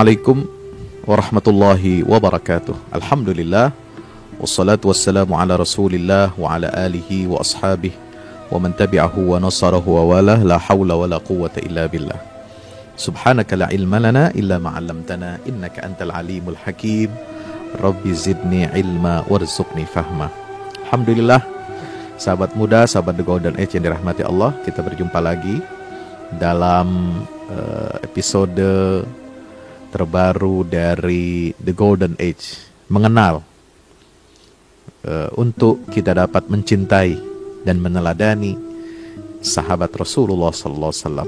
Assalamualaikum warahmatullahi wabarakatuh. Alhamdulillah, wassalatu wassalamu ala rasulillah wa ala alihi wa ashabihi wa man tabi'ahu wa nasarahu wa walah, la hawla wa la quwwata illa billah. Subhanaka la ilma lana illa ma'allamtana innaka antal alimul hakim. Rabbi zidni ilma warzuqni fahma. Alhamdulillah, sahabat muda, sahabat The Golden Age yang dirahmati Allah, kita berjumpa lagi dalam episode terbaru dari The Golden Age, mengenal untuk kita dapat mencintai dan meneladani sahabat Rasulullah SAW.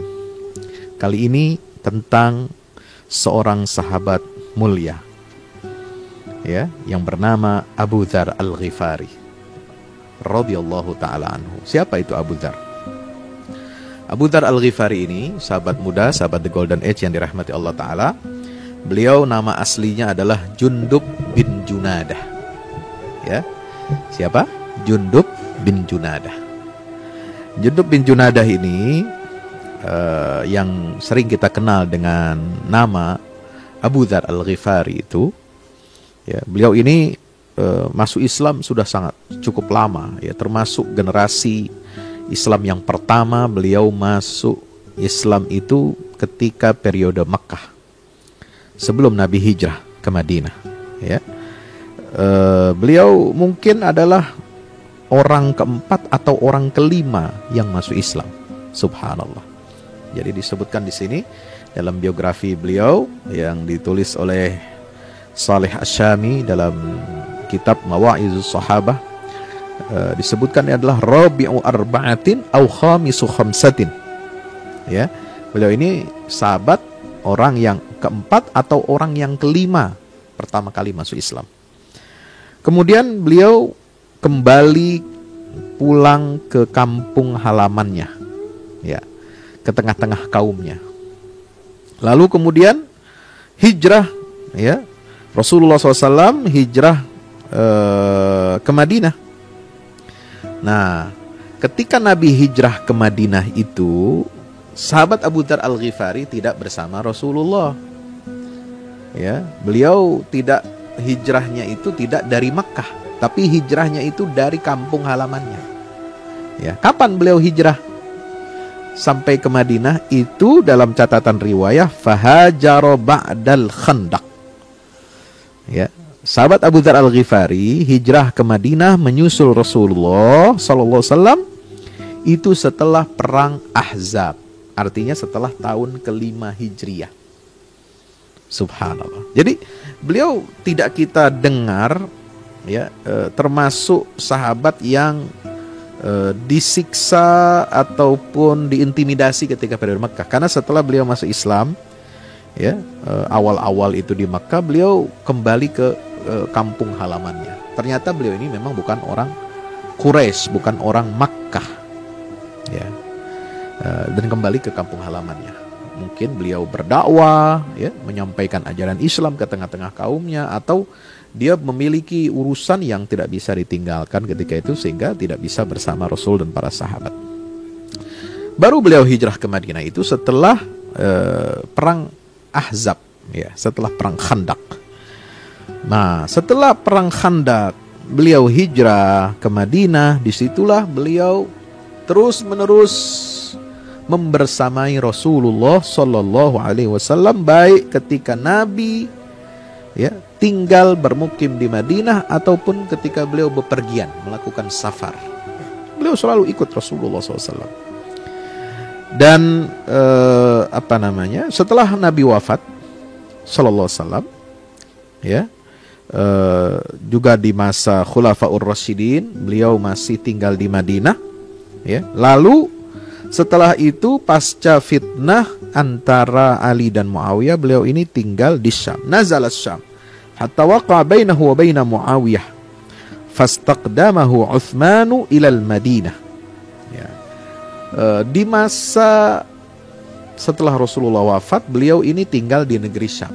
Kali ini tentang seorang sahabat mulia, ya, yang bernama Abu Dzar Al-Ghifari radhiyallahu ta'ala anhu. Siapa itu Abu Dzar? Abu Dzar Al-Ghifari ini sahabat muda, sahabat The Golden Age yang dirahmati Allah Ta'ala. Beliau nama aslinya adalah Jundub bin Junadah. Ya, siapa? Jundub bin Junadah. Jundub bin Junadah ini yang sering kita kenal dengan nama Abu Dzar Al-Ghifari itu, ya, beliau ini masuk Islam sudah sangat cukup lama, ya, termasuk generasi Islam yang pertama. Beliau masuk Islam itu ketika periode Makkah, sebelum Nabi hijrah ke Madinah, ya. Beliau mungkin adalah orang keempat atau orang kelima yang masuk Islam. Subhanallah. Jadi disebutkan di sini dalam biografi beliau yang ditulis oleh Saleh Asy-Syami dalam kitab Mawa'izus Sahabah, disebutkan dia adalah Rabi'u arba'atin au khamisu khamsatin. Ya, beliau ini sahabat orang yang keempat atau orang yang kelima pertama kali masuk Islam. Kemudian beliau kembali pulang ke kampung halamannya, ya, ke tengah-tengah kaumnya. Lalu kemudian hijrah, ya, Rasulullah SAW hijrah ke Madinah. Nah, ketika Nabi hijrah ke Madinah itu, sahabat Abu Dzar Al-Ghifari tidak bersama Rasulullah. Ya, beliau tidak, hijrahnya itu tidak dari Makkah, tapi hijrahnya itu dari kampung halamannya. Ya, kapan beliau hijrah sampai ke Madinah? Itu dalam catatan riwayah fahajara ba'dal khandaq. Ya, sahabat Abu Dzar Al-Ghifari hijrah ke Madinah menyusul Rasulullah SAW itu setelah perang Ahzab. Artinya setelah tahun ke-5 Hijriah. Subhanallah. Jadi beliau tidak kita dengar, ya, termasuk sahabat yang disiksa ataupun diintimidasi ketika periode Makkah. Karena setelah beliau masuk Islam, ya, awal-awal itu di Makkah, beliau kembali ke kampung halamannya. Ternyata beliau ini memang bukan orang Quraisy, bukan orang Makkah, ya. Dan kembali ke kampung halamannya. Mungkin beliau berdakwah, ya, menyampaikan ajaran Islam ke tengah-tengah kaumnya, atau dia memiliki urusan yang tidak bisa ditinggalkan ketika itu sehingga tidak bisa bersama Rasul dan para sahabat. Baru beliau hijrah ke Madinah itu setelah perang Ahzab, ya, setelah perang Khandaq. Nah, setelah perang Khandaq beliau hijrah ke Madinah. Disitulah beliau terus-menerus membersamai Rasulullah Sallallahu Alaihi Wasallam, baik ketika Nabi, ya, tinggal bermukim di Madinah ataupun ketika beliau bepergian melakukan safar. Beliau selalu ikut Rasulullah SAW. Dan setelah Nabi wafat Sallallahu Alaihi Wasallam, ya, juga di masa Khulafaur Rasyidin beliau masih tinggal di Madinah, ya. Lalu setelah itu pasca fitnah antara Ali dan Muawiyah, beliau ini tinggal di Syam. Nazala Syam hatta waqa bainahu wa baina Muawiyah fastaqdamahu Utsmanu ilal Madinah. Ya. Di masa setelah Rasulullah wafat, beliau ini tinggal di negeri Syam.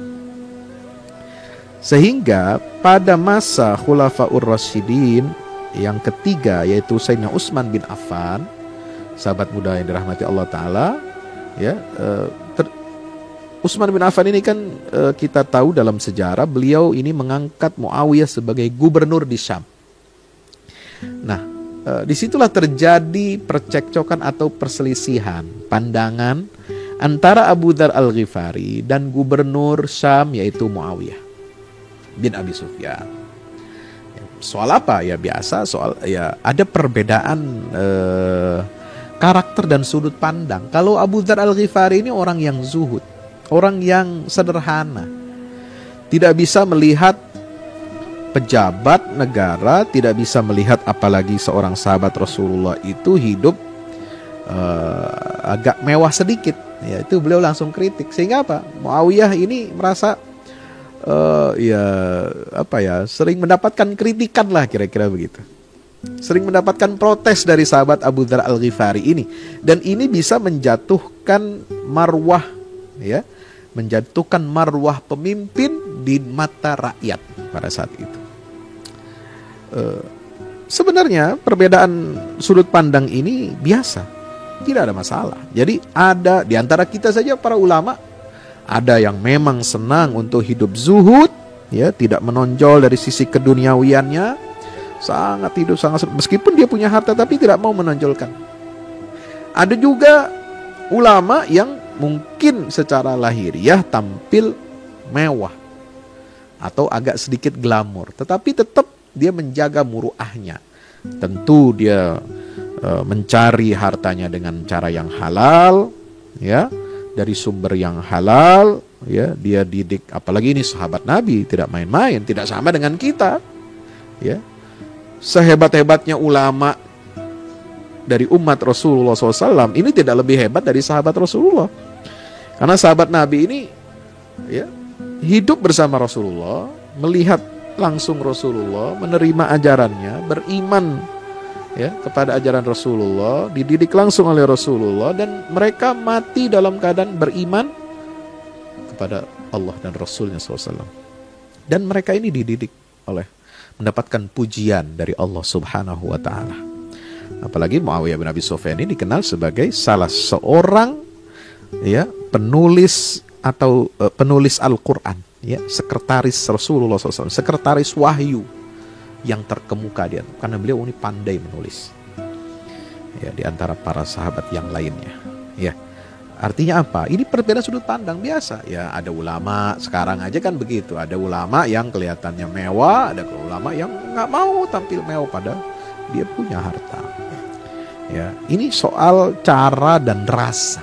Sehingga pada masa Khulafaur Rasyidin yang ketiga, yaitu Sayyidina Utsman bin Affan, sahabat muda yang dirahmati Allah Ta'ala, ya, Utsman bin Affan ini kan kita tahu dalam sejarah beliau ini mengangkat Muawiyah sebagai gubernur di Syam. Nah, disitulah terjadi percekcokan atau perselisihan pandangan antara Abu Dzar Al-Ghifari dan gubernur Syam yaitu Muawiyah bin Abi Sufyan. Soal apa? Ya biasa soal ya ada perbedaan karakter dan sudut pandang. Kalau Abu Dzar Al-Ghifari ini orang yang zuhud, orang yang sederhana, tidak bisa melihat pejabat negara, tidak bisa melihat apalagi seorang sahabat Rasulullah itu hidup agak mewah sedikit. Ya, itu beliau langsung kritik. Sehingga apa? Muawiyah ini merasa sering mendapatkan kritikan lah, kira-kira begitu. Sering mendapatkan protes dari sahabat Abu Dzar Al-Ghifari ini, dan ini bisa menjatuhkan marwah, ya, menjatuhkan marwah pemimpin di mata rakyat pada saat itu. Sebenarnya perbedaan sudut pandang ini biasa, tidak ada masalah. Jadi ada di antara kita saja para ulama, ada yang memang senang untuk hidup zuhud, ya, tidak menonjol dari sisi keduniawiannya, sangat hidup sangat meskipun dia punya harta tapi tidak mau menonjolkan. Ada juga ulama yang mungkin secara lahiriah tampil mewah atau agak sedikit glamor, tetapi tetap dia menjaga muruahnya. Tentu dia mencari hartanya dengan cara yang halal, ya, dari sumber yang halal, ya, dia didik, apalagi ini sahabat Nabi, tidak main-main, tidak sama dengan kita, ya. Sehebat-hebatnya ulama dari umat Rasulullah SAW ini tidak lebih hebat dari sahabat Rasulullah, karena sahabat Nabi ini, ya, hidup bersama Rasulullah, melihat langsung Rasulullah, menerima ajarannya, beriman, ya, kepada ajaran Rasulullah, dididik langsung oleh Rasulullah, dan mereka mati dalam keadaan beriman kepada Allah dan Rasulnya SAW. Dan mereka ini dididik mendapatkan pujian dari Allah Subhanahu wa Ta'ala. Apalagi Muawiyah bin Abi Sufyan ini dikenal sebagai salah seorang, ya, penulis atau penulis Al-Quran, ya, sekretaris Rasulullah SAW, sekretaris wahyu yang terkemuka dia, karena beliau ini pandai menulis, ya, di antara para sahabat yang lainnya, ya. Artinya apa? Ini perbedaan sudut pandang biasa, ya. Ada ulama sekarang aja kan begitu, ada ulama yang kelihatannya mewah, ada ulama yang nggak mau tampil mewah pada dia punya harta, ya. Ini soal cara dan rasa,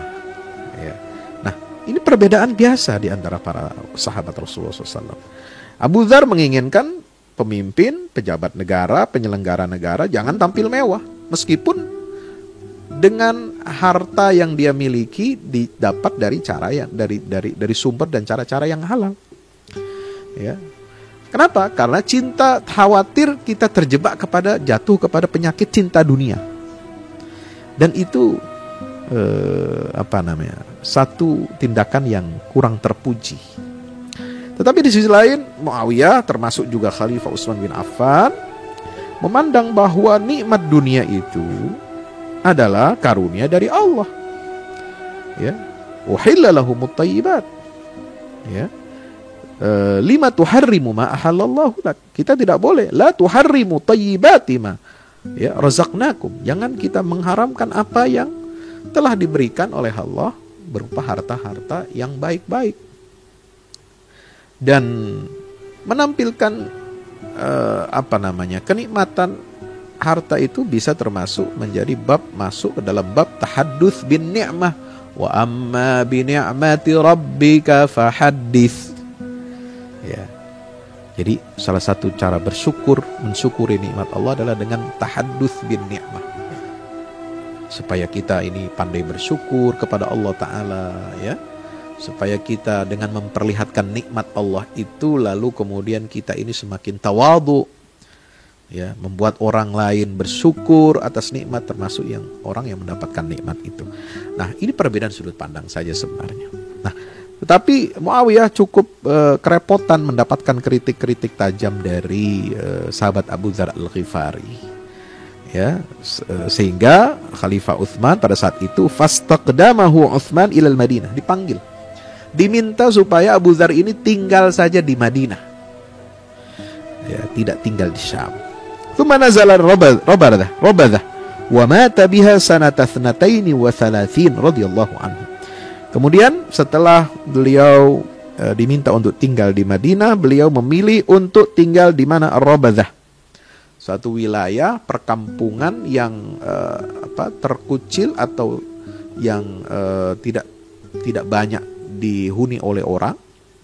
ya. Nah, ini perbedaan biasa di antara para sahabat Rasulullah SAW. Abu Dzar menginginkan pemimpin, pejabat negara, penyelenggara negara jangan tampil mewah, meskipun dengan harta yang dia miliki didapat dari cara yang dari sumber dan cara-cara yang halal, ya. Kenapa? Karena cinta, khawatir kita terjebak jatuh kepada penyakit cinta dunia, dan itu satu tindakan yang kurang terpuji. Tetapi di sisi lain, Muawiyah termasuk juga Khalifah Utsman bin Affan memandang bahwa nikmat dunia itu adalah karunia dari Allah, ya. Uhilla lahumut thayyibat, ya. Lima tuharrimu ma ahallallahu lak. Kita tidak boleh, la tuharrimu thayyibati ma, ya, razaqnakum. Jangan kita mengharamkan apa yang telah diberikan oleh Allah berupa harta-harta yang baik-baik. Dan menampilkan kenikmatan harta itu bisa termasuk menjadi masuk ke dalam bab tahadduts bin ni'mah, wa amma bi ni'mati rabbika fahaddits, ya. Jadi salah satu cara mensyukuri nikmat Allah adalah dengan tahadduts bin ni'mah, supaya kita ini pandai bersyukur kepada Allah Ta'ala, ya. Supaya kita dengan memperlihatkan nikmat Allah itu, lalu kemudian kita ini semakin tawadhu, ya, membuat orang lain bersyukur atas nikmat, termasuk orang yang mendapatkan nikmat itu. Nah, ini perbedaan sudut pandang saja sebenarnya. Nah, tetapi Muawiyah cukup kerepotan mendapatkan kritik-kritik tajam dari sahabat Abu Dzar Al-Ghifari, ya, sehingga Khalifah Utsman pada saat itu fastaqdamahu Utsman ilal Madinah, dipanggil diminta supaya Abu Dzar ini tinggal saja di Madinah, ya, tidak tinggal di Syam. Tsumma nazala Rabadah wa mata biha sanata 32 radhiyallahu anhu. Kemudian setelah beliau diminta untuk tinggal di Madinah, beliau memilih untuk tinggal di mana? Rabadah, suatu wilayah perkampungan yang terkucil atau yang tidak banyak dihuni oleh orang.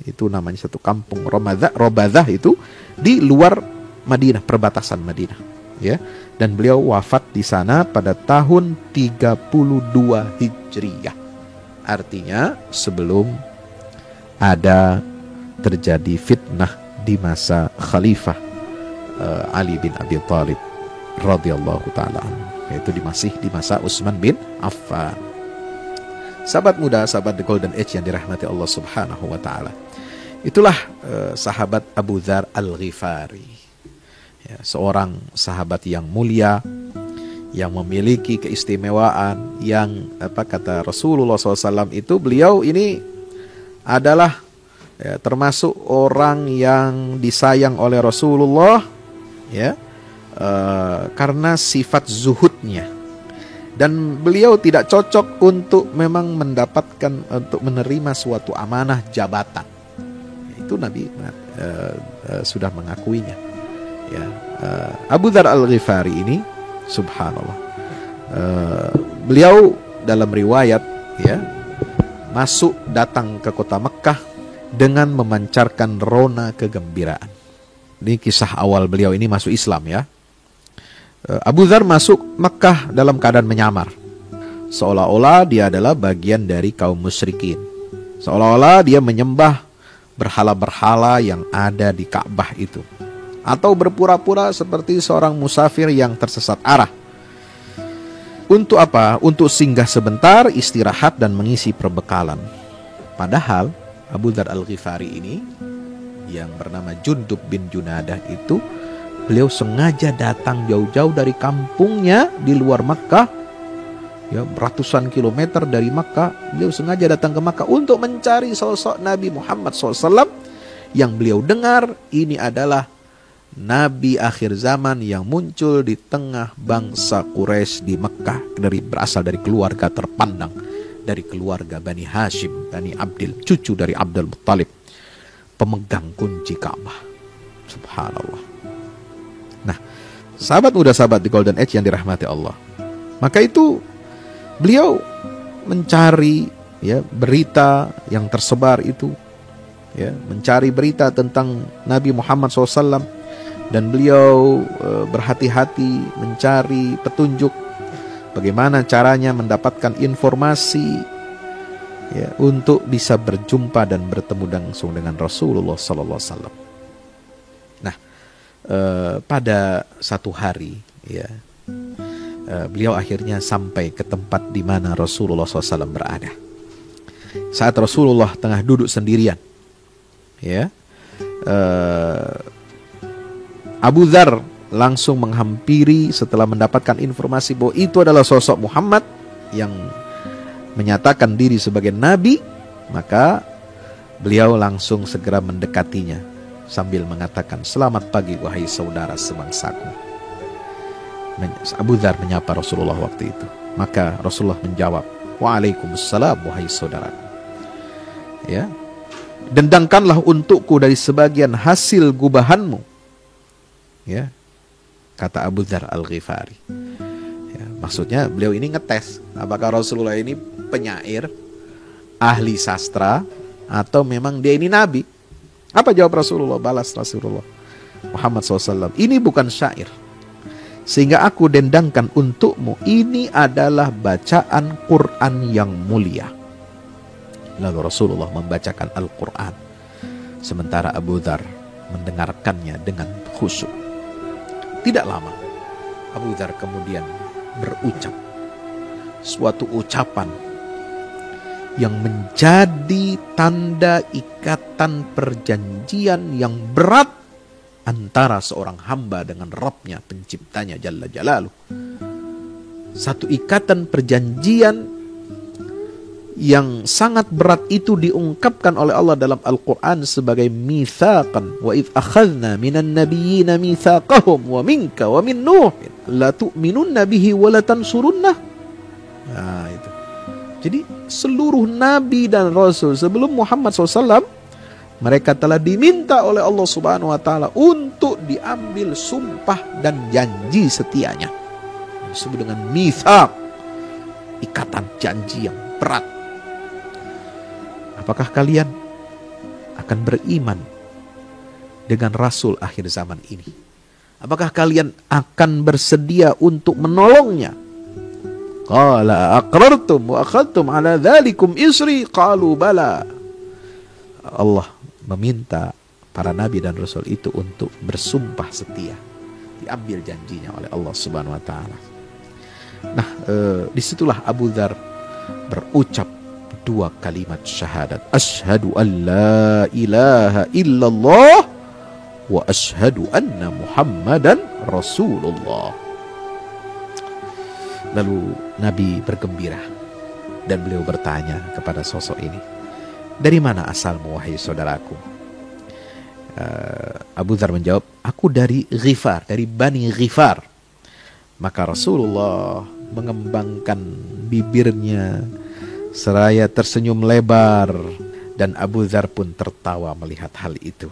Itu namanya satu kampung Rabadah itu di luar Madinah, perbatasan Madinah, ya. Dan beliau wafat di sana pada tahun 32 Hijriyah. Artinya sebelum ada terjadi fitnah di masa Khalifah Ali bin Abi Thalib radhiyallahu taala anhu, yaitu masih di masa Utsman bin Affan. Sahabat muda, sahabat The Golden Age yang dirahmati Allah Subhanahu wa taala. Itulah sahabat Abu Dzar Al-Ghifari, ya, seorang sahabat yang mulia, yang memiliki keistimewaan, yang kata Rasulullah SAW itu, beliau ini adalah termasuk orang yang disayang oleh Rasulullah, ya, karena sifat zuhudnya, dan beliau tidak cocok untuk memang untuk menerima suatu amanah jabatan. Itu Nabi sudah mengakuinya, ya. Abu Dzar Al-Ghifari ini, subhanallah, beliau dalam riwayat, ya, datang ke kota Mekkah dengan memancarkan rona kegembiraan. Ini kisah awal beliau ini masuk Islam, ya. Abu Dzar masuk Mekkah dalam keadaan menyamar, seolah-olah dia adalah bagian dari kaum musyrikin, seolah-olah dia menyembah berhala-berhala yang ada di Ka'bah itu, atau berpura-pura seperti seorang musafir yang tersesat arah. Untuk apa? Untuk singgah sebentar, istirahat dan mengisi perbekalan. Padahal Abu Dzar Al-Ghifari ini yang bernama Jundub bin Junadah itu, beliau sengaja datang jauh-jauh dari kampungnya di luar Makkah, ya, ratusan kilometer dari Makkah. Beliau sengaja datang ke Makkah untuk mencari sosok Nabi Muhammad SAW yang beliau dengar ini adalah Nabi akhir zaman yang muncul di tengah bangsa Quraisy di Makkah, berasal dari keluarga terpandang, dari keluarga Bani Hashim, Bani Abdil, cucu dari Abdul Muttalib, pemegang kunci Ka'bah. Subhanallah. Nah, sahabat muda, sahabat di Golden Age yang dirahmati Allah, maka itu beliau mencari, ya, berita yang tersebar itu, ya, mencari berita tentang Nabi Muhammad SAW, dan beliau berhati-hati mencari petunjuk bagaimana caranya mendapatkan informasi, ya, untuk bisa berjumpa dan bertemu langsung dengan Rasulullah SAW. Nah, pada satu hari, ya, beliau akhirnya sampai ke tempat di mana Rasulullah SAW berada. Saat Rasulullah tengah duduk sendirian, ya, Abu Dzar langsung menghampiri setelah mendapatkan informasi bahwa itu adalah sosok Muhammad yang menyatakan diri sebagai Nabi. Maka beliau langsung segera mendekatinya sambil mengatakan, "Selamat pagi wahai saudara sebangsaku." Abu Dzar menyapa Rasulullah waktu itu. Maka Rasulullah menjawab, "Waalaikumsalam wahai saudaraku. Ya, dendangkanlah untukku dari sebagian hasil gubahanmu." Ya, kata Abu Dzar Al-Ghifari. Ya, maksudnya beliau ini ngetes apakah Rasulullah ini penyair, ahli sastra, atau memang dia ini nabi. Apa jawab Rasulullah? Balas Rasulullah Muhammad SAW, "Ini bukan syair, sehingga aku dendangkan untukmu. Ini adalah bacaan Quran yang mulia." Lalu Rasulullah membacakan Al-Quran, sementara Abu Dzar mendengarkannya dengan khusyuk. Tidak lama, Abu Dzar kemudian berucap suatu ucapan yang menjadi tanda ikatan perjanjian yang berat antara seorang hamba dengan Rabb-nya, penciptanya Jalla Jalaluh. Satu ikatan perjanjian yang sangat berat itu diungkapkan oleh Allah dalam Al-Quran sebagai mitsaqan. Wa idh akhadna minan nabiyyina mitsaqahum wa minka wa min Nuh la tu'minunna bihi wa la tansurunnah. Nah, itu. Jadi seluruh nabi dan rasul sebelum Muhammad SAW, mereka telah diminta oleh Allah Subhanahu wa taala untuk diambil sumpah dan janji setianya. Disebut dengan mitsaq, ikatan janji yang berat. Apakah kalian akan beriman dengan Rasul akhir zaman ini? Apakah kalian akan bersedia untuk menolongnya? Qala aqrartum wa akhadtum ala dhalikum isri qalu bala. Allah meminta para nabi dan rasul itu untuk bersumpah setia, diambil janjinya oleh Allah Subhanahu wa taala. Nah, disitulah Abu Dzar berucap dua kalimat syahadat. Asyhadu an la ilaha illallah wa asyhadu anna Muhammadan Rasulullah. Lalu Nabi bergembira dan beliau bertanya kepada sosok ini, dari mana asalmu wahai saudaraku? Abu Dzar menjawab, aku dari Ghifar, dari Bani Ghifar. Maka Rasulullah mengembangkan bibirnya seraya tersenyum lebar, dan Abu Dzar pun tertawa melihat hal itu.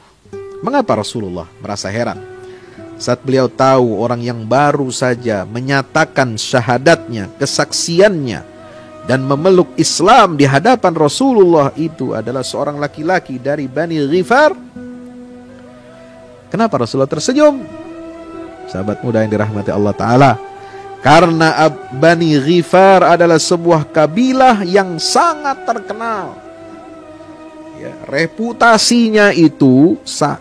Mengapa Rasulullah merasa heran saat beliau tahu orang yang baru saja menyatakan syahadatnya, kesaksiannya, dan memeluk Islam di hadapan Rasulullah itu adalah seorang laki-laki dari Bani Ghifar? Kenapa Rasulullah tersenyum? Sahabat muda yang dirahmati Allah Ta'ala, karena Bani Ghifar adalah sebuah kabilah yang sangat terkenal. Ya, reputasinya itu,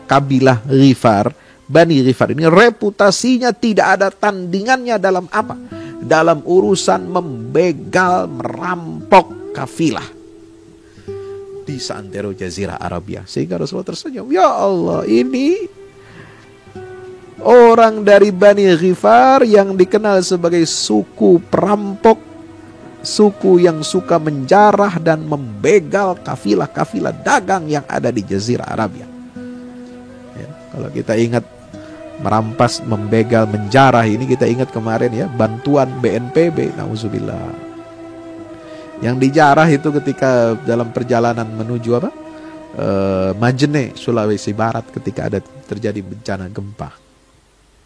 kabilah Ghifar, Bani Ghifar ini reputasinya tidak ada tandingannya dalam apa? Dalam urusan membegal, merampok kafilah di seantero Jazirah Arabia. Sehingga Rasulullah tersenyum, ya Allah, ini orang dari Bani Ghifar yang dikenal sebagai suku perampok, suku yang suka menjarah dan membegal kafilah-kafilah dagang yang ada di Jazirah Arabia. Ya, kalau kita ingat merampas, membegal, menjarah, ini kita ingat kemarin ya, bantuan BNPB, nauzubillah. Yang dijarah itu ketika dalam perjalanan menuju apa? Majene, Sulawesi Barat, ketika ada terjadi bencana gempa.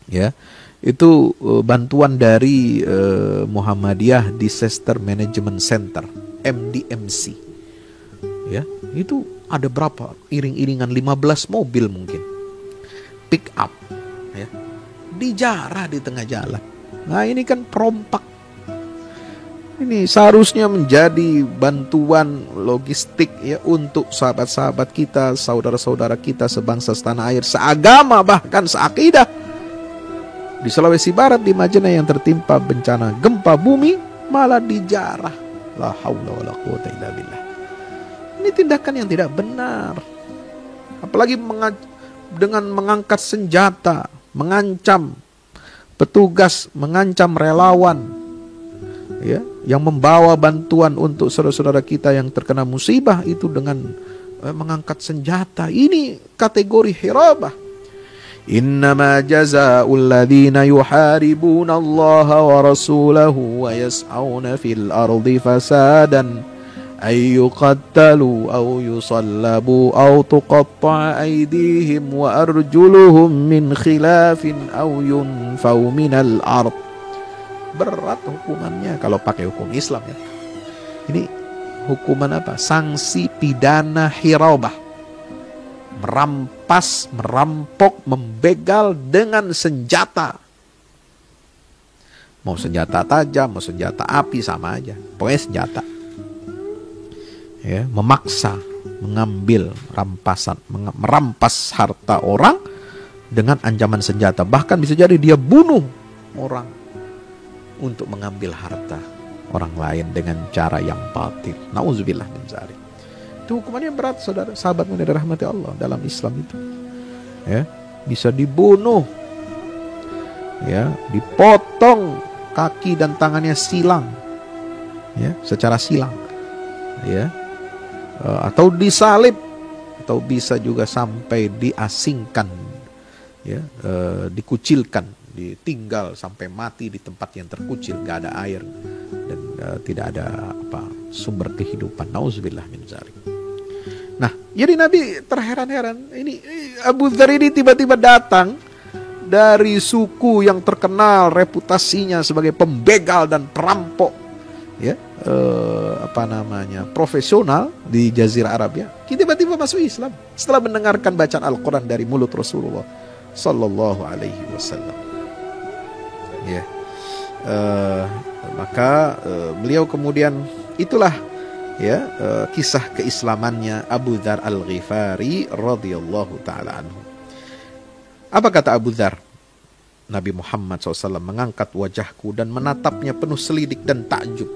Ya, itu bantuan dari Muhammadiyah Disaster Management Center, MDMC. Ya, itu ada berapa? Iring-iringan 15 mobil mungkin, pick up, ya, dijarah di tengah jalan. Nah, ini kan perompak. Ini seharusnya menjadi bantuan logistik ya untuk sahabat-sahabat kita, saudara-saudara kita sebangsa setanah air, seagama bahkan seakidah. Di Sulawesi Barat, di Majene yang tertimpa bencana gempa bumi, malah dijarah. La haula wala quwata illa billah. Ini tindakan yang tidak benar. Apalagi dengan mengangkat senjata, mengancam petugas, mengancam relawan, ya, yang membawa bantuan untuk saudara-saudara kita yang terkena musibah itu dengan mengangkat senjata. Ini kategori hirabah. Innama jazaa'ul ladzina yuharibuna Allah wa rasulahu wa yas'auna fil ardi fasadan ay yuqattalu aw yusallabu aw tuqatta'a aydihim wa arjuluhum min khilafin aw yunfaw minal ard. Berat hukumannya kalau pakai hukum Islam ya. Ini hukuman apa? Sanksi pidana hirabah. Merampas, merampok, membegal dengan senjata. Mau senjata tajam, mau senjata api, sama aja. Pokoknya senjata. Ya, memaksa, mengambil rampasan, merampas harta orang dengan ancaman senjata. Bahkan bisa jadi dia bunuh orang untuk mengambil harta orang lain dengan cara yang batil. Nauzubillah min dzalik. Itu hukumannya berat, saudara, sahabat yang dirahmati Allah dalam Islam itu. Ya, bisa dibunuh, ya, dipotong kaki dan tangannya silang, ya, secara silang. ya, atau disalib, atau bisa juga sampai diasingkan, ya, dikucilkan, ditinggal sampai mati di tempat yang terkucil, gak ada air dan tidak ada sumber kehidupan. Nauzubillah min dzalik. Nah, jadi Nabi terheran-heran, ini Abu Dzar ini tiba-tiba datang dari suku yang terkenal reputasinya sebagai pembegal dan perampok, ya, profesional di Jazirah Arab, ya, tiba-tiba masuk Islam setelah mendengarkan bacaan Al-Quran dari mulut Rasulullah Sallallahu Alaihi Wasallam. Ya, maka beliau kemudian, itulah, ya, kisah keislamannya Abu Dzar Al-Ghifari radhiyallahu taala anhu. Apa kata Abu Dzar? Nabi Muhammad SAW mengangkat wajahku dan menatapnya penuh selidik dan takjub.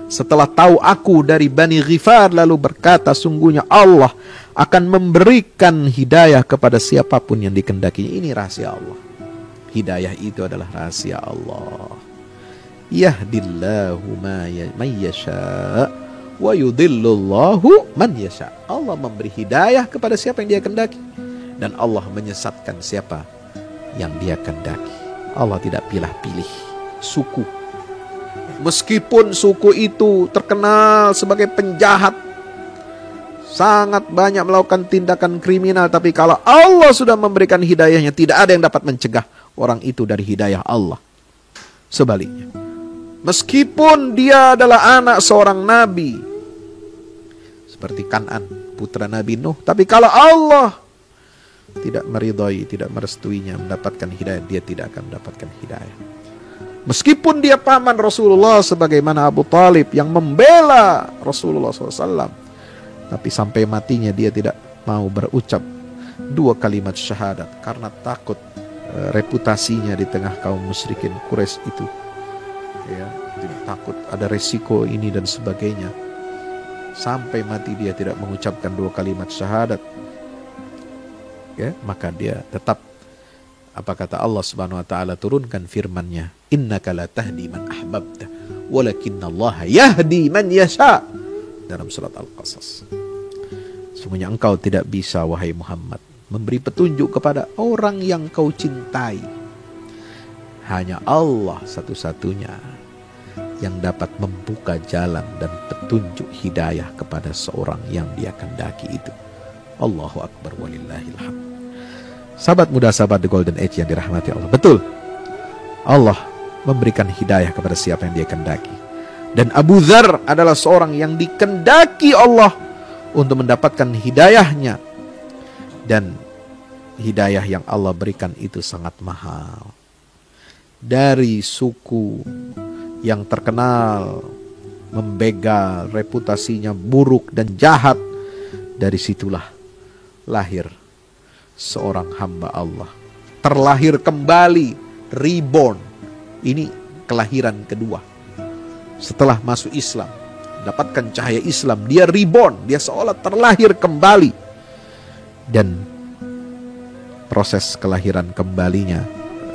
Setelah tahu aku dari Bani Ghifar, lalu berkata, sungguhnya Allah akan memberikan hidayah kepada siapapun yang dikehendakinya. Ini rahasia Allah. Hidayah itu adalah rahasia Allah. Yahdillahu man yasha wa yudhillullahu man yasha. Allah memberi hidayah kepada siapa yang Dia kehendaki, dan Allah menyesatkan siapa yang Dia kehendaki. Allah tidak pilih-pilih suku. Meskipun suku itu terkenal sebagai penjahat, sangat banyak melakukan tindakan kriminal, tapi kalau Allah sudah memberikan hidayahnya, tidak ada yang dapat mencegah orang itu dari hidayah Allah. Sebaliknya, meskipun dia adalah anak seorang nabi seperti Kan'an, putra Nabi Nuh, tapi kalau Allah tidak meridhai, tidak merestuinya mendapatkan hidayah, dia tidak akan mendapatkan hidayah. Meskipun dia paman Rasulullah sebagaimana Abu Talib yang membela Rasulullah SAW, tapi sampai matinya dia tidak mau berucap 2 kalimat syahadat karena takut reputasinya di tengah kaum musyrikin Quraisy itu, ya, takut ada resiko ini dan sebagainya. Sampai mati dia tidak mengucapkan 2 kalimat syahadat, ya, maka dia tetap, apa kata Allah Subhanahu wa taala, turunkan firman-Nya, innaka la tahdi man ahbabta walakinnallaha yahdi man yasha, dalam surat Al-Qasas. Sesungguhnya engkau tidak bisa, wahai Muhammad, memberi petunjuk kepada orang yang kau cintai. Hanya Allah satu-satunya yang dapat membuka jalan dan petunjuk hidayah kepada seorang yang Dia kehendaki itu. Allahu Akbar walillahil hamd. Sahabat muda, sahabat The Golden Age yang dirahmati Allah, betul, Allah memberikan hidayah kepada siapa yang Dia kehendaki. Dan Abu Dzar adalah seorang yang dikehendaki Allah untuk mendapatkan hidayahnya. Dan hidayah yang Allah berikan itu sangat mahal. Dari suku yang terkenal membegal, reputasinya buruk dan jahat, dari situlah lahir seorang hamba Allah, terlahir kembali, reborn. Ini kelahiran kedua setelah masuk Islam, dapatkan cahaya Islam, dia reborn, dia seolah terlahir kembali. Dan proses kelahiran kembalinya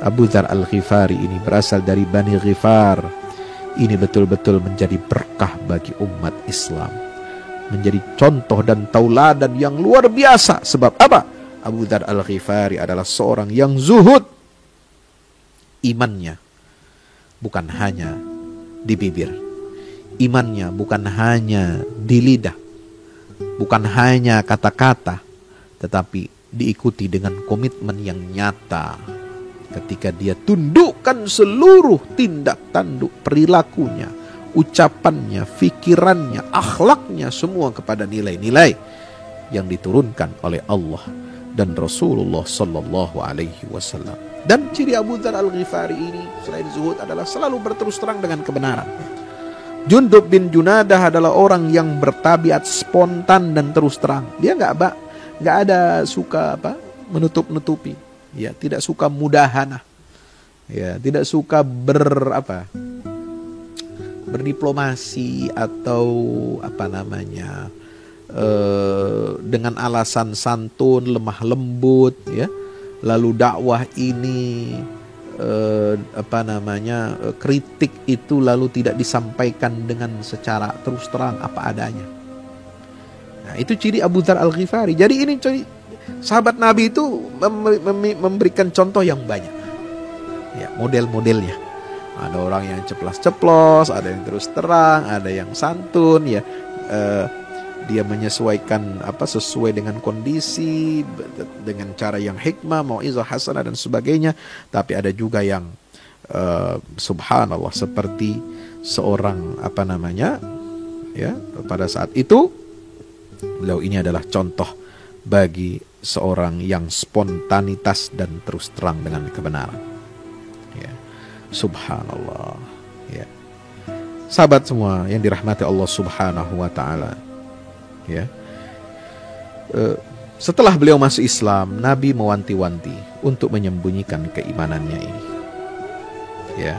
Abu Dzar Al-Ghifari ini berasal dari Bani Ghifar. Ini betul-betul menjadi berkah bagi umat Islam, menjadi contoh dan tauladan yang luar biasa. Sebab apa? Abu Dzar Al-Ghifari adalah seorang yang zuhud. Imannya bukan hanya di bibir, imannya bukan hanya di lidah, bukan hanya kata-kata, tetapi diikuti dengan komitmen yang nyata. Ketika dia tundukkan seluruh tindak tanduk perilakunya, ucapannya, fikirannya, akhlaknya, semua kepada nilai-nilai yang diturunkan oleh Allah dan Rasulullah Sallallahu Alaihi Wasallam. Dan ciri Abu Dzar Al-Ghifari ini selain zuhud adalah selalu berterus terang dengan kebenaran. Jundub bin Junadah adalah orang yang bertabiat spontan dan terus terang. Dia nggak ada suka menutup-nutupi, ya, tidak suka mudahana, ya, tidak suka berdiplomasi atau dengan alasan santun, lemah lembut, ya, lalu dakwah ini kritik itu lalu tidak disampaikan dengan secara terus terang apa adanya. Nah, itu ciri Abu Dzar Al-Ghifari. Jadi ini sahabat Nabi itu memberikan contoh yang banyak. Ya, model-modelnya. Ada orang yang ceplas-ceplos, ada yang terus terang, ada yang santun, ya. Dia menyesuaikan sesuai dengan kondisi, dengan cara yang hikmah, mau'izah hasanah dan sebagainya. Tapi ada juga yang subhanallah, seperti seorang ya, pada saat itu beliau ini adalah contoh bagi seorang yang spontanitas dan terus terang dengan kebenaran. Ya. Subhanallah. Ya. Sahabat semua yang dirahmati Allah Subhanahu wa taala. Ya. Setelah beliau masuk Islam, Nabi mewanti-wanti untuk menyembunyikan keimanannya ini. Ya.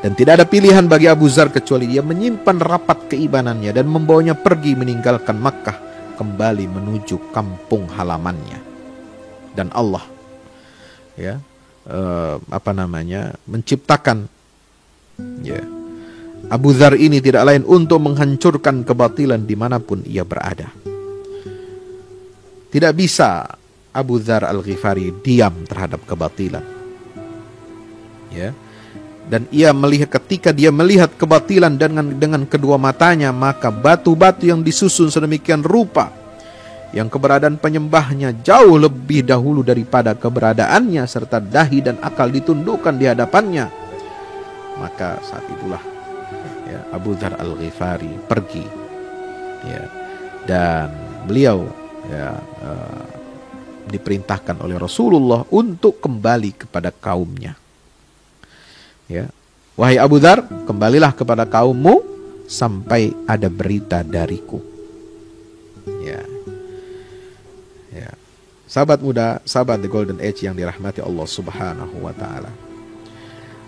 Dan tidak ada pilihan bagi Abu Dzar kecuali dia menyimpan rapat keimanannya dan membawanya pergi meninggalkan Makkah, kembali menuju kampung halamannya. Dan Allah menciptakan Abu Dzar ini tidak lain untuk menghancurkan kebatilan dimanapun ia berada. Tidak bisa Abu Dzar Al-Ghifari diam terhadap kebatilan. Ya. Dan ketika dia melihat kebatilan dengan kedua matanya, maka batu-batu yang disusun sedemikian rupa, yang keberadaan penyembahnya jauh lebih dahulu daripada keberadaannya, serta dahi dan akal ditundukkan di hadapannya, maka saat itulah Abu Dzar Al-Ghifari pergi, dan beliau diperintahkan oleh Rasulullah untuk kembali kepada kaumnya. Wahai Abu Dzar, kembalilah kepada kaummu sampai ada berita dariku. Sahabat muda, sahabat The Golden Age yang dirahmati Allah Subhanahu wa taala.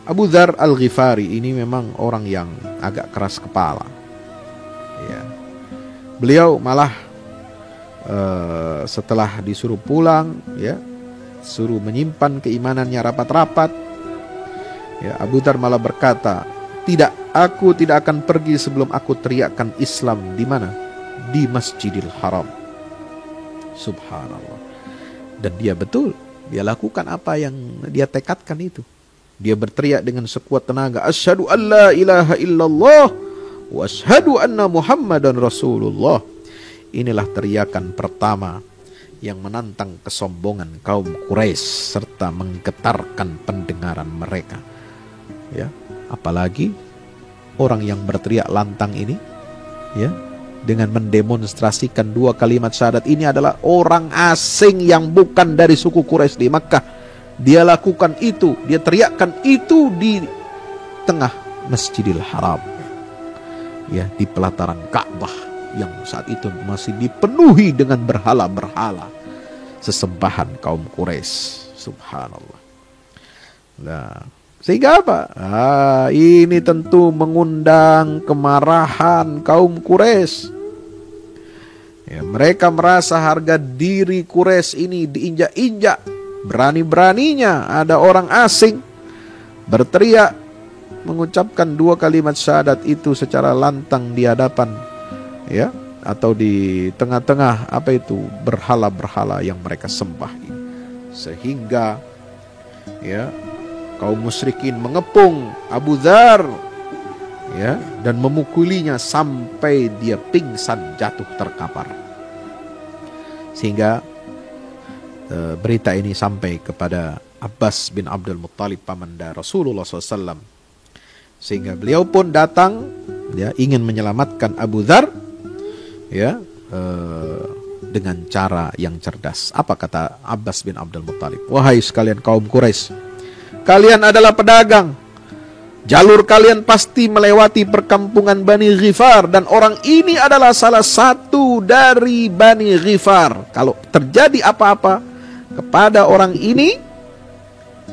Abu Dzar Al-Ghifari ini memang orang yang agak keras kepala. Beliau malah setelah disuruh pulang, suruh menyimpan keimanannya rapat-rapat, Abu Dzar malah berkata, aku tidak akan pergi sebelum aku teriakkan Islam di mana? Di Masjidil Haram. Subhanallah. Dan dia lakukan apa yang dia tekadkan itu. Dia berteriak dengan sekuat tenaga, asyhadu an la ilaha illallah wa asyhadu anna Muhammadan Rasulullah. Inilah teriakan pertama yang menantang kesombongan kaum Quraisy serta menggetarkan pendengaran mereka. Apalagi orang yang berteriak lantang ini, dengan mendemonstrasikan dua kalimat syahadat ini adalah orang asing yang bukan dari suku Quraisy di Makkah. Dia lakukan itu, dia teriakkan itu di tengah Masjidil Haram, di pelataran Ka'bah yang saat itu masih dipenuhi dengan berhala-berhala sesembahan kaum Quraisy. Subhanallah. Nah, sehingga apa? Ini tentu mengundang kemarahan kaum Quraisy. Mereka merasa harga diri Quraisy ini diinjak-injak. Berani-beraninya ada orang asing berteriak mengucapkan dua kalimat syahadat itu secara lantang di hadapan, atau di tengah-tengah berhala-berhala yang mereka sembah ini. Sehingga kaum musyrikin mengepung Abu Dzar, dan memukulinya sampai dia pingsan jatuh terkapar. Sehingga berita ini sampai kepada Abbas bin Abdul Muttalib, pamanda Rasulullah SAW. Sehingga beliau pun datang, ingin menyelamatkan Abu Dzar, dengan cara yang cerdas. Apa kata Abbas bin Abdul Muttalib? Wahai sekalian kaum Quraisy, kalian adalah pedagang. Jalur kalian pasti melewati perkampungan Bani Ghifar, dan orang ini adalah salah satu dari Bani Ghifar. Kalau terjadi apa-apa kepada orang ini,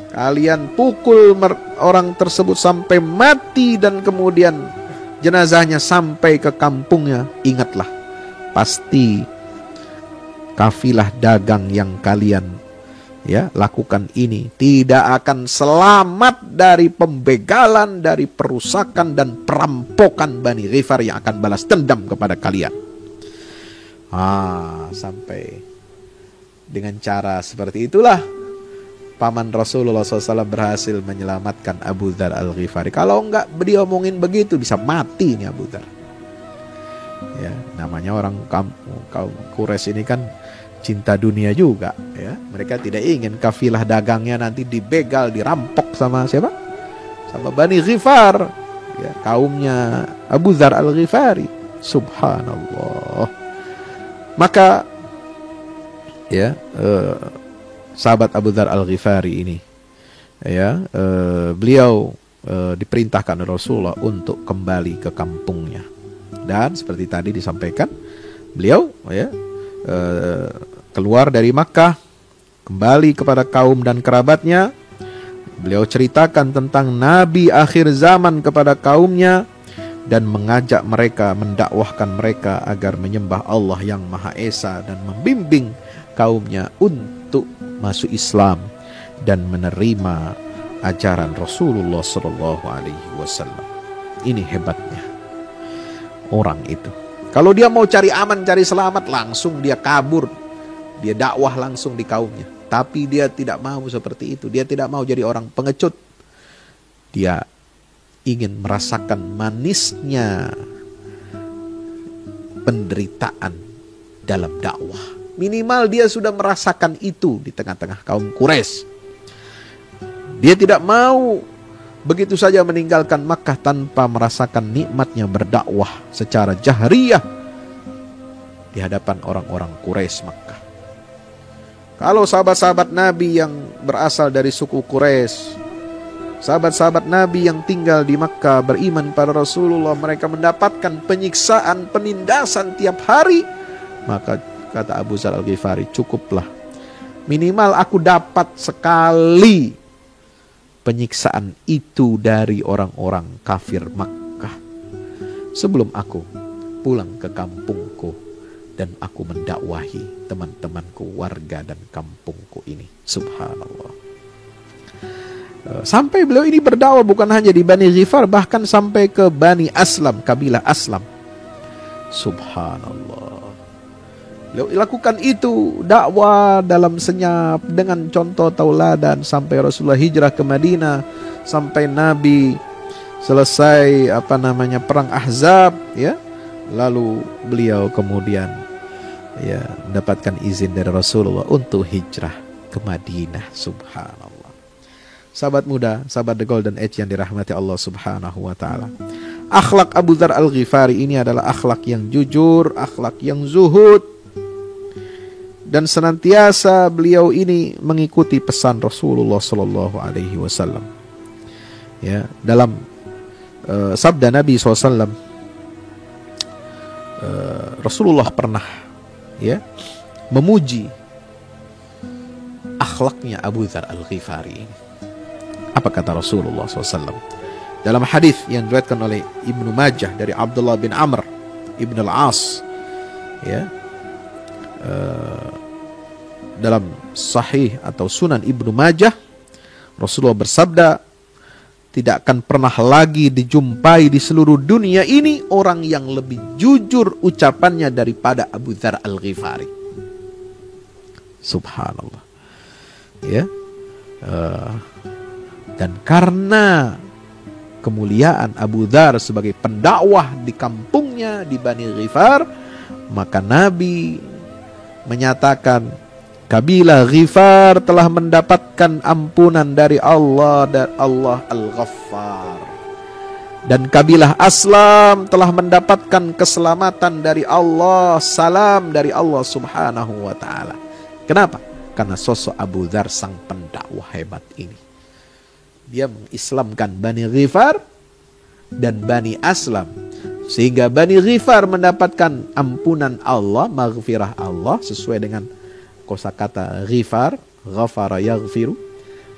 kalian pukul orang tersebut sampai mati dan kemudian jenazahnya sampai ke kampungnya. Ingatlah, pasti kafilah dagang yang kalian ya, lakukan ini, tidak akan selamat dari pembegalan, dari perusakan dan perampokan Bani Ghifar yang akan balas dendam kepada kalian. Sampai dengan cara seperti itulah paman Rasulullah SAW berhasil menyelamatkan Abu Dzar Al-Ghifari. Kalau enggak beliau omongin begitu, bisa mati nih Abu Dzar. Ya, namanya orang kaum Quraisy ini kan cinta dunia juga, ya. Mereka tidak ingin kafilah dagangnya nanti dibegal, dirampok sama siapa? Sama Bani Ghifar, ya, kaumnya Abu Dzar Al-Ghifari. Subhanallah. Maka ya, sahabat Abu Dzar Al-Ghifari ini, ya, beliau diperintahkan oleh Rasulullah untuk kembali ke kampungnya. Dan seperti tadi disampaikan, beliau, ya, keluar dari Makkah, kembali kepada kaum dan kerabatnya. Beliau ceritakan tentang Nabi akhir zaman kepada kaumnya dan mengajak mereka, mendakwahkan mereka agar menyembah Allah yang Maha Esa dan membimbing kaumnya untuk masuk Islam dan menerima ajaran Rasulullah SAW. Ini hebatnya orang itu. Kalau dia mau cari aman, cari selamat, langsung dia kabur. Dia dakwah langsung di kaumnya. Tapi dia tidak mau seperti itu. Dia tidak mau jadi orang pengecut. Dia ingin merasakan manisnya penderitaan dalam dakwah. Minimal dia sudah merasakan itu di tengah-tengah kaum Quraisy. Dia tidak mau begitu saja meninggalkan Makkah tanpa merasakan nikmatnya berdakwah secara jahriyah di hadapan orang-orang Quraisy Makkah. Kalau sahabat-sahabat Nabi yang berasal dari suku Quraisy, sahabat-sahabat Nabi yang tinggal di Makkah beriman pada Rasulullah, mereka mendapatkan penyiksaan, penindasan tiap hari, maka kata Abu Dzar Al-Ghifari, cukuplah. Minimal aku dapat sekali penyiksaan itu dari orang-orang kafir Makkah sebelum aku pulang ke kampungku dan aku mendakwahi teman-temanku, warga dan kampungku ini. Subhanallah. Sampai beliau ini berdakwah bukan hanya di Bani Ghifar, bahkan sampai ke Bani Aslam, kabilah Aslam. Subhanallah. Beliau lakukan itu, dakwah dalam senyap dengan contoh tauladan sampai Rasulullah hijrah ke Madinah, sampai Nabi selesai perang Ahzab, ya. Lalu beliau kemudian, ya, mendapatkan izin dari Rasulullah untuk hijrah ke Madinah. Subhanallah. Sahabat muda, sahabat The Golden Age yang dirahmati Allah Subhanahu wa taala. Akhlak Abu Dzar Al-Ghifari ini adalah akhlak yang jujur, akhlak yang zuhud. Dan senantiasa beliau ini mengikuti pesan Rasulullah Sallallahu Alaihi Wasallam. Ya, dalam sabda Nabi SAW, Rasulullah pernah, ya, memuji akhlaknya Abu Dzar Al-Ghifari ini. Apa kata Rasulullah SAW dalam hadis yang diriwayatkan oleh Ibnu Majah dari Abdullah bin Amr ibn al-As, ya, dalam Sahih atau Sunan Ibnu Majah, Rasulullah bersabda, tidak akan pernah lagi dijumpai di seluruh dunia ini orang yang lebih jujur ucapannya daripada Abu Dzar Al-Ghifari. Subhanallah. Ya. Dan karena kemuliaan Abu Dzar sebagai pendakwah di kampungnya di Bani Ghifar, maka Nabi menyatakan kabilah Ghifar telah mendapatkan ampunan dari Allah dan Allah Al-Ghaffar. Dan kabilah Aslam telah mendapatkan keselamatan dari Allah, salam dari Allah Subhanahu wa taala. Kenapa? Karena sosok Abu Dzar sang pendakwah hebat ini. Dia mengislamkan Bani Ghifar dan Bani Aslam, sehingga Bani Ghifar mendapatkan ampunan Allah, maghfirah Allah sesuai dengan kosakata Ghifar, ghafara yaghfiru,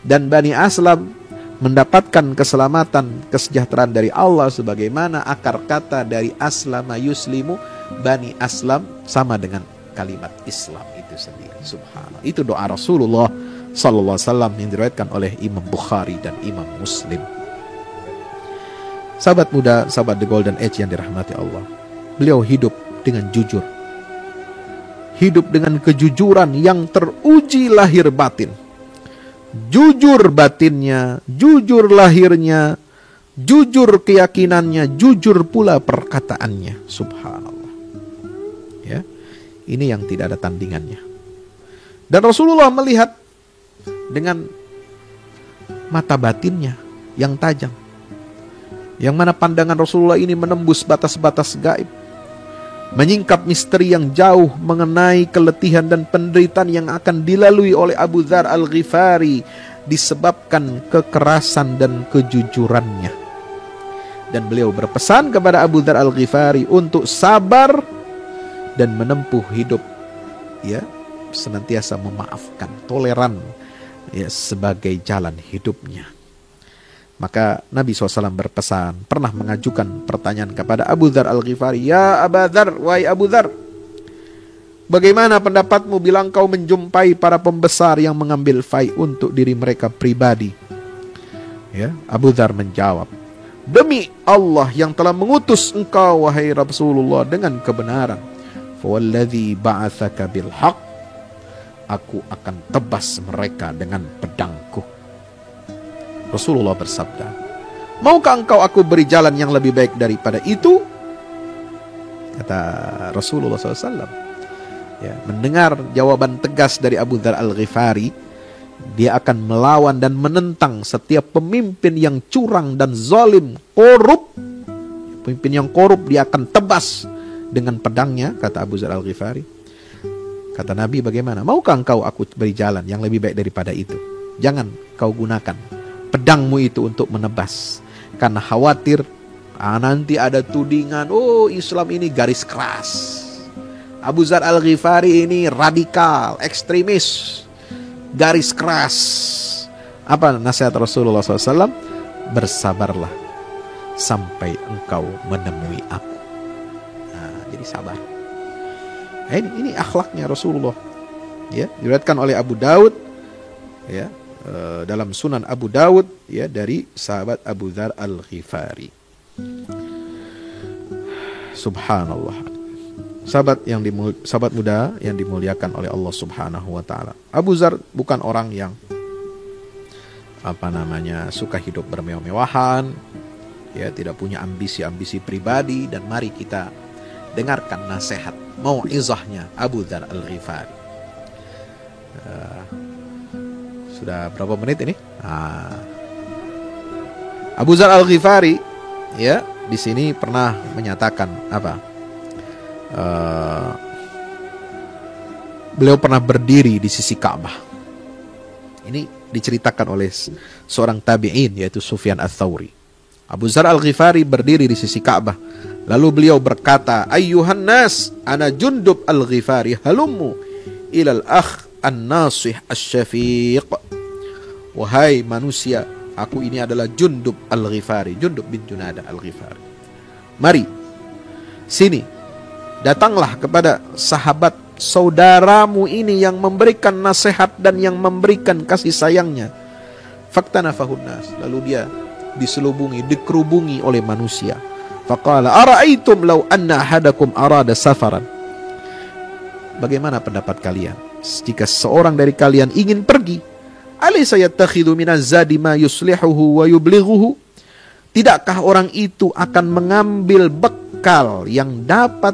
dan Bani Aslam mendapatkan keselamatan, kesejahteraan dari Allah sebagaimana akar kata dari aslama yuslimu, Bani Aslam sama dengan kalimat Islam itu sendiri. Subhanallah. Itu doa Rasulullah sallallahu alaihi wasallam yang diriwayatkan oleh Imam Bukhari dan Imam Muslim. Sahabat muda, sahabat The Golden Age yang dirahmati Allah, beliau hidup dengan jujur, hidup dengan kejujuran yang teruji lahir batin. Jujur batinnya, jujur lahirnya, jujur keyakinannya, jujur pula perkataannya. Subhanallah. Ya, ini yang tidak ada tandingannya. Dan Rasulullah melihat dengan mata batinnya yang tajam, yang mana pandangan Rasulullah ini menembus batas-batas gaib, menyingkap misteri yang jauh mengenai keletihan dan penderitaan yang akan dilalui oleh Abu Dzar Al-Ghifari disebabkan kekerasan dan kejujurannya. Dan beliau berpesan kepada Abu Dzar Al-Ghifari untuk sabar dan menempuh hidup, ya, senantiasa memaafkan, toleran, ya, sebagai jalan hidupnya. Maka Nabi SAW berpesan, pernah mengajukan pertanyaan kepada Abu Dzar Al-Ghifari, "Ya Abu Dzar, wahai Abu Dzar, bagaimana pendapatmu bila engkau menjumpai para pembesar yang mengambil fai untuk diri mereka pribadi?" Ya, Abu Dzar menjawab, "Demi Allah yang telah mengutus engkau, wahai Rasulullah, dengan kebenaran, fawalladzi ba'atsaka bil haqq, aku akan tebas mereka dengan pedangku." Rasulullah bersabda, "Maukah engkau aku beri jalan yang lebih baik daripada itu?" Kata Rasulullah SAW. Ya, mendengar jawaban tegas dari Abu Dzar Al-Ghifari, dia akan melawan dan menentang setiap pemimpin yang curang dan zalim, korup. Pemimpin yang korup dia akan tebas dengan pedangnya, kata Abu Dzar Al-Ghifari. Kata Nabi, bagaimana? Maukah engkau aku beri jalan yang lebih baik daripada itu? Jangan kau gunakan pedangmu itu untuk menebas, karena khawatir nanti ada tudingan, oh Islam ini garis keras, Abu Dzar Al-Ghifari ini radikal, ekstremis, garis keras. Apa nasihat Rasulullah SAW? Bersabarlah sampai engkau menemui aku. Nah, jadi sabar. Nah, ini akhlaknya Rasulullah. Ya, diriwayatkan oleh Abu Daud, ya, dalam Sunan Abu Daud, ya, dari sahabat Abu Dzar Al-Ghifari. Subhanallah. Sahabat muda yang dimuliakan oleh Allah Subhanahu wa taala. Abu Dzar bukan orang yang suka hidup bermewah-mewahan, ya, tidak punya ambisi-ambisi pribadi. Dan mari kita dengarkan nasihat mau'izahnya Abu Dzar Al-Ghifari. Sudah berapa menit ini? Abu Dzar Al-Ghifari, ya, di sini pernah menyatakan apa? Beliau pernah berdiri di sisi Ka'bah. Ini diceritakan oleh seorang tabi'in, yaitu Sufyan Ats-Tsauri. Abu Dzar Al-Ghifari berdiri di sisi Ka'bah. Lalu beliau berkata, "Ayyuhan nas, ana Jundub Al-Ghifari, halummu ilal akh an-nasih asy-syafiq." Wahai manusia, aku ini adalah Jundub Al-Ghifari, Jundub bin Junada Al-Ghifari. Mari, sini, datanglah kepada sahabat saudaramu ini yang memberikan nasihat dan yang memberikan kasih sayangnya. Faktanafahun nas, lalu dia diselubungi, dikerubungi oleh manusia. Faqala, "Ara'aitum law anna ahadakum arada safaran." Bagaimana pendapat kalian jika seorang dari kalian ingin pergi? Alaysa yattakhidhu minaz zadi ma yuslihuhu wa yublighuhu? Tidakkah orang itu akan mengambil bekal yang dapat,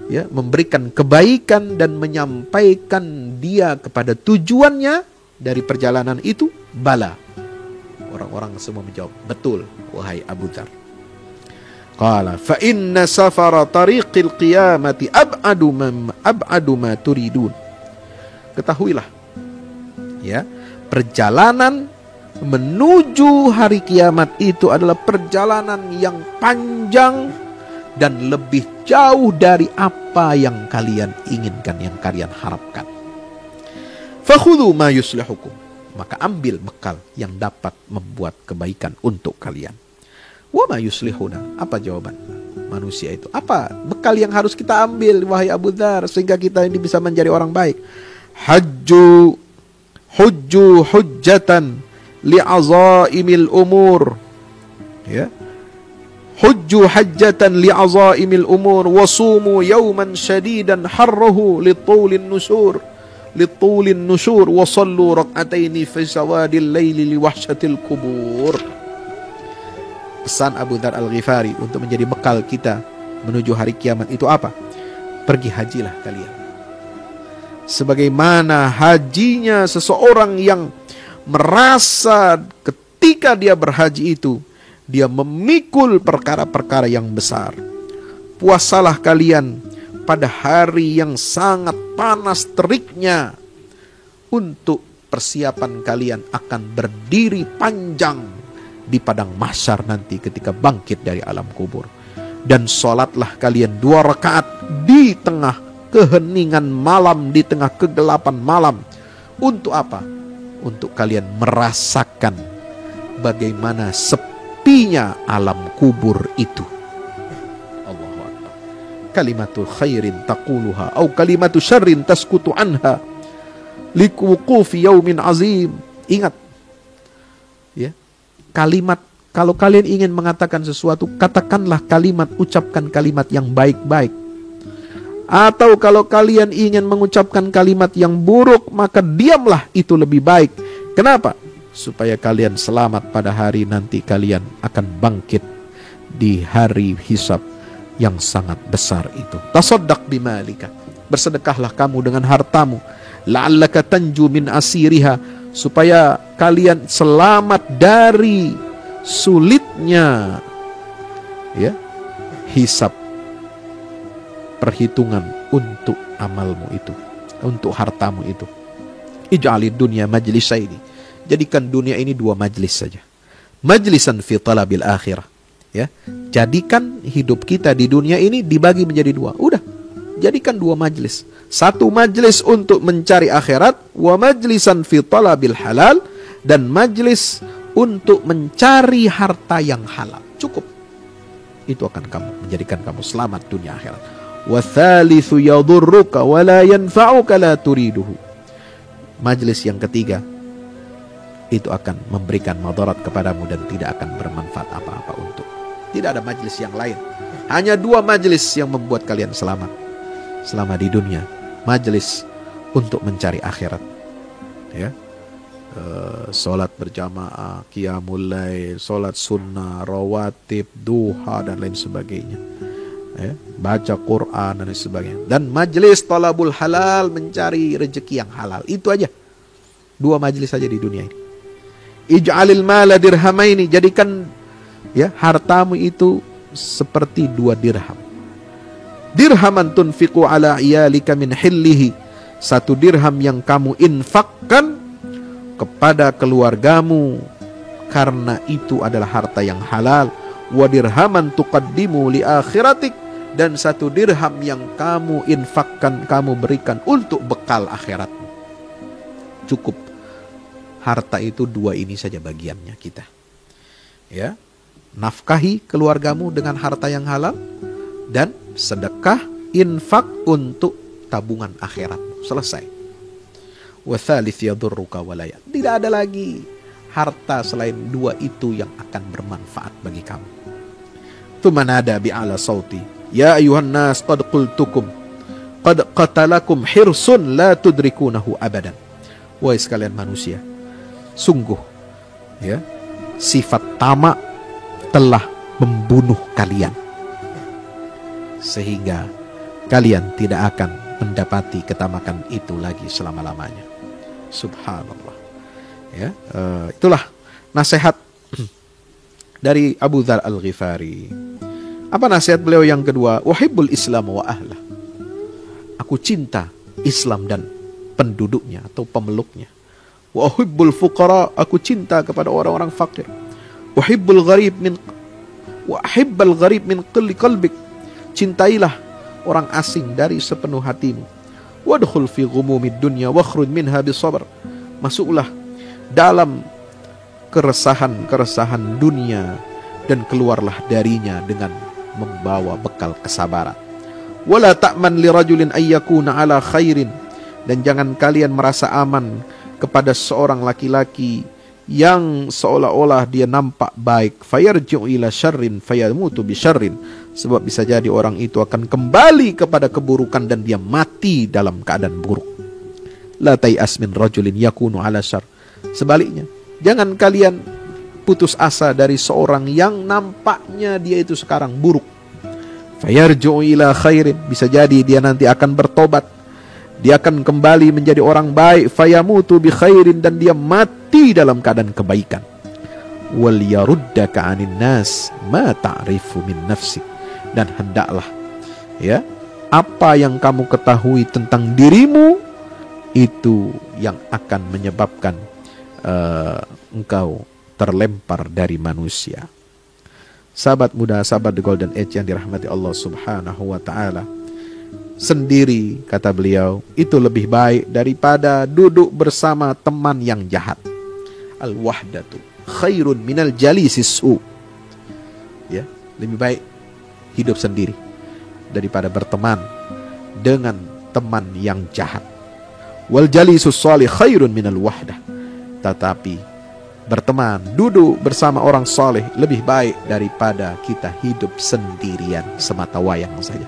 ya, memberikan kebaikan dan menyampaikan dia kepada tujuannya dari perjalanan itu? Bala. Orang-orang semua menjawab, betul, wahai Abu Dzar. Qala fa inna safara tariqil qiyamati ab'adu ma turidun. Ketahuilah, ya, perjalanan menuju hari kiamat itu adalah perjalanan yang panjang dan lebih jauh dari apa yang kalian inginkan, yang kalian harapkan. Fakhudhu ma yuslihukum, maka ambil bekal yang dapat membuat kebaikan untuk kalian. Wa ma yuslihuna, apa jawaban manusia itu? Apa bekal yang harus kita ambil, wahai Abu Dzar, sehingga kita ini bisa menjadi orang baik? Hajju hujju hujjatan li'azaimil umur. Ya. Hujju hajjatan li'azaimil umur wasumu yawman syadidan harrahu litulin nusyur wasallu rak'ataini fi sawadil laili liwahsyatil kubur. Pesan Abu Dzar Al-Ghifari untuk menjadi bekal kita menuju hari kiamat itu apa? Pergi hajilah kalian. Sebagaimana hajinya seseorang yang merasa ketika dia berhaji itu dia memikul perkara-perkara yang besar. Puasalah kalian pada hari yang sangat panas teriknya untuk persiapan kalian akan berdiri panjang di padang mahsyar nanti ketika bangkit dari alam kubur. Dan sholatlah kalian 2 rakaat di tengah keheningan malam, di tengah kegelapan malam. Untuk apa? Untuk kalian merasakan bagaimana sepinya alam kubur itu. Allahu Akbar. Kalimatul khairin taquluha au kalimatu syarrin taskutu anha liwuqufi yaumin azim. Ingat ya, kalimat, kalau kalian ingin mengatakan sesuatu, katakanlah kalimat, ucapkan kalimat yang baik-baik. Atau kalau kalian ingin mengucapkan kalimat yang buruk, maka diamlah, itu lebih baik. Kenapa? Supaya kalian selamat pada hari nanti kalian akan bangkit di hari hisab yang sangat besar itu. Tasaddaq bimalika, bersedekahlah kamu dengan hartamu. La'allaka tanju min asiriha, supaya kalian selamat dari sulitnya ya hisab, perhitungan untuk amalmu itu, untuk hartamu itu. Ij'alid dunya majlisaini, jadikan dunia ini 2 majlis saja. Majlisan fi talabil akhirah, ya. Jadikan hidup kita di dunia ini dibagi menjadi 2. Udah, jadikan 2 majlis. 1 majlis untuk mencari akhirat, wa majlisan fi talabil halal, dan majlis untuk mencari harta yang halal. Cukup. Itu akan menjadikan kamu selamat dunia akhirat. Wa thalithu yadurruka wa la yanfa'uka la turiduhu. Majlis yang ketiga itu akan memberikan madarat kepadamu dan tidak akan bermanfaat apa-apa untuk. Tidak ada majlis yang lain. Hanya 2 majlis yang membuat kalian selamat selama di dunia. Majlis untuk mencari akhirat, ya. Salat berjamaah, qiyamul lail, salat sunnah, rawatib, duha dan lain sebagainya. Ya, baca Quran dan lain sebagainya. Dan majlis talabul halal, mencari rezeki yang halal. Itu aja. 2 majlis saja di dunia ini. Ij'alil mala dirhamaini, jadikan ya hartamu itu seperti 2 dirham. Dirhaman tunfiqu ala iyalika min hillihi, 1 dirham yang kamu infakkan kepada keluargamu karena itu adalah harta yang halal. Wa dirhaman tuqaddimu li akhiratik, dan 1 dirham yang kamu infakkan, kamu berikan untuk bekal akhiratmu. Cukup. Harta itu 2 ini saja bagiannya kita. Ya, nafkahi keluargamu dengan harta yang halal, dan sedekah, infak untuk tabungan akhiratmu. Selesai. Wa thalith yadurruka walaya. Tidak ada lagi harta selain 2 itu yang akan bermanfaat bagi kamu. Tumanada bi'ala sauti, ya ayuhan nas qad qultukum qad qatalakum hirsun la tudrikunahu abadan. Wahai sekalian manusia, sungguh ya sifat tamak telah membunuh kalian sehingga kalian tidak akan mendapati ketamakan itu lagi selama-lamanya. Subhanallah. Ya, itulah nasihat dari Abu Dzar Al-Ghifari. Apa nasihat beliau yang kedua? Uhibbul Islam wa ahlah. Aku cinta Islam dan penduduknya atau pemeluknya. Wa uhibbul fuqara, aku cinta kepada orang-orang fakir. Uhibbul gharib min wa uhibbal gharib min qalbik. Cintailah orang asing dari sepenuh hatimu. Wadkhul fi ghumumid dunya wakhruj minha bisabr. Masuklah dalam keresahan-keresahan dunia dan keluarlah darinya dengan membawa bekal kesabaran. Wala ta'man li rajulin ayyakuna ala khairin, dan jangan kalian merasa aman kepada seorang laki-laki yang seolah-olah dia nampak baik, fayarji'u ila syarrin fayamutu bi syarrin, sebab bisa jadi orang itu akan kembali kepada keburukan dan dia mati dalam keadaan buruk. La tai'as min rajulin yakunu ala syarr. Sebaliknya, jangan kalian putus asa dari seorang yang nampaknya dia itu sekarang buruk. Fayarji'u ila khairin, bisa jadi dia nanti akan bertobat, dia akan kembali menjadi orang baik, fayamutu bi khairin, dan dia mati dalam keadaan kebaikan. Wal yaruddaka 'anin nas ma ta'rifu min nafsik, dan hendaklah ya apa yang kamu ketahui tentang dirimu itu yang akan menyebabkan engkau terlempar dari manusia. Sahabat muda, sahabat The Golden Age yang dirahmati Allah Subhanahu wa ta'ala, sendiri, kata beliau, itu lebih baik daripada duduk bersama teman yang jahat. Al-wahdatu khairun minal jalisis su. Ya, lebih baik hidup sendiri daripada berteman dengan teman yang jahat. Wal jalisus salih khairun minal wahdah. Tetapi berteman, duduk bersama orang soleh lebih baik daripada kita hidup sendirian semata wayang saja.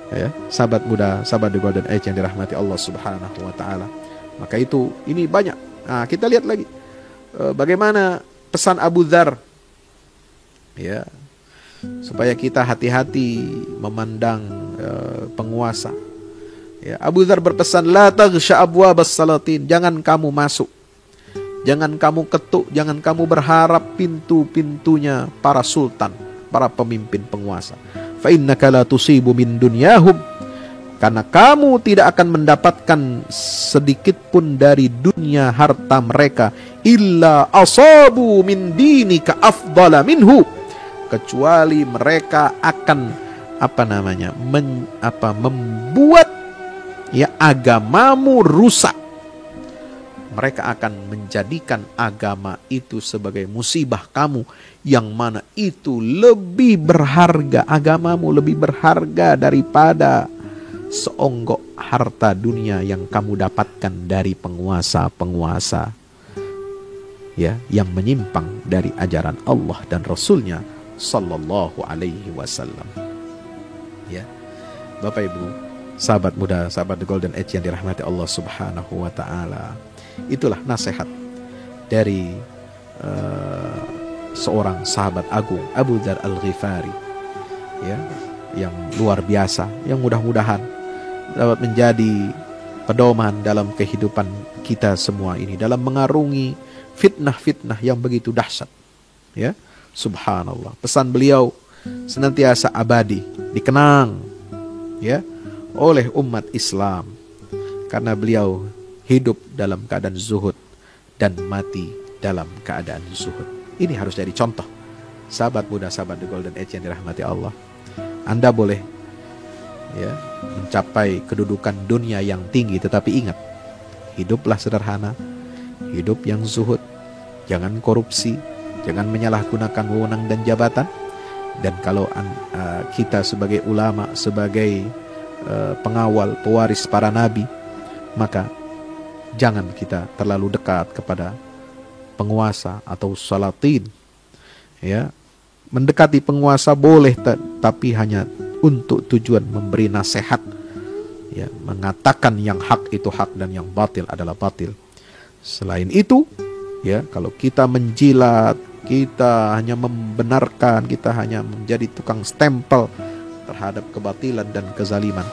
Ya, sahabat muda, sahabat The Golden Age yang dirahmati Allah Subhanahu wa ta'ala. Maka itu, ini banyak. Nah, kita lihat lagi bagaimana pesan Abu Dzar, ya, supaya kita hati-hati memandang penguasa. Ya, Abu Dzar berpesan, la taghsha abwabas salatin, jangan kamu masuk, jangan kamu ketuk, jangan kamu berharap pintu-pintunya para sultan, para pemimpin penguasa. Fa innaka la tusibu min dunyahum, karena kamu tidak akan mendapatkan sedikit pun dari dunia harta mereka, illa asabu min dinika afdala minhu, kecuali mereka akan membuat ya agamamu rusak. Mereka akan menjadikan agama itu sebagai musibah kamu, yang mana itu lebih berharga, agamamu lebih berharga daripada seonggok harta dunia yang kamu dapatkan dari penguasa-penguasa ya, yang menyimpang dari ajaran Allah dan Rasulnya Sallallahu Alaihi Wasallam. Ya, Bapak Ibu, sahabat muda, sahabat The Golden Age yang dirahmati Allah Subhanahu wa ta'ala, itulah nasihat dari seorang sahabat agung, Abu Dzar Al-Ghifari, ya, yang luar biasa, yang mudah-mudahan dapat menjadi pedoman dalam kehidupan kita semua ini, dalam mengarungi fitnah-fitnah yang begitu dahsyat. Ya, subhanallah. Pesan beliau senantiasa abadi, dikenang ya oleh umat Islam, karena beliau hidup dalam keadaan zuhud dan mati dalam keadaan zuhud. Ini harus jadi contoh. Sahabat muda, sahabat The Golden Age yang dirahmati Allah, Anda boleh ya mencapai kedudukan dunia yang tinggi, tetapi ingat, hiduplah sederhana, hidup yang zuhud, jangan korupsi, jangan menyalahgunakan wewenang dan jabatan. Dan kalau kita sebagai ulama, sebagai pengawal, pewaris para nabi, maka jangan kita terlalu dekat kepada penguasa atau salatin. Ya, mendekati penguasa boleh, tapi hanya untuk tujuan memberi nasihat. Ya, mengatakan yang hak itu hak dan yang batil adalah batil. Selain itu, ya, kalau kita menjilat, kita hanya membenarkan, kita hanya menjadi tukang stempel terhadap kebatilan dan kezaliman,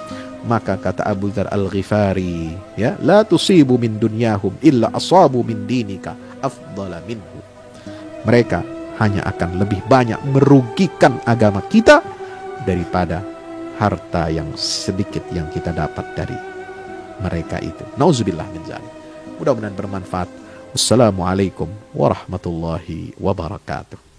maka kata Abu Dzar Al-Ghifari, ya, la tusibu min dunyahum illa asabu min dinika afdala minhu. Mereka hanya akan lebih banyak merugikan agama kita daripada harta yang sedikit yang kita dapat dari mereka itu. Nauzubillah min dzalik. Mudah-mudahan bermanfaat. Wassalamualaikum warahmatullahi wabarakatuh.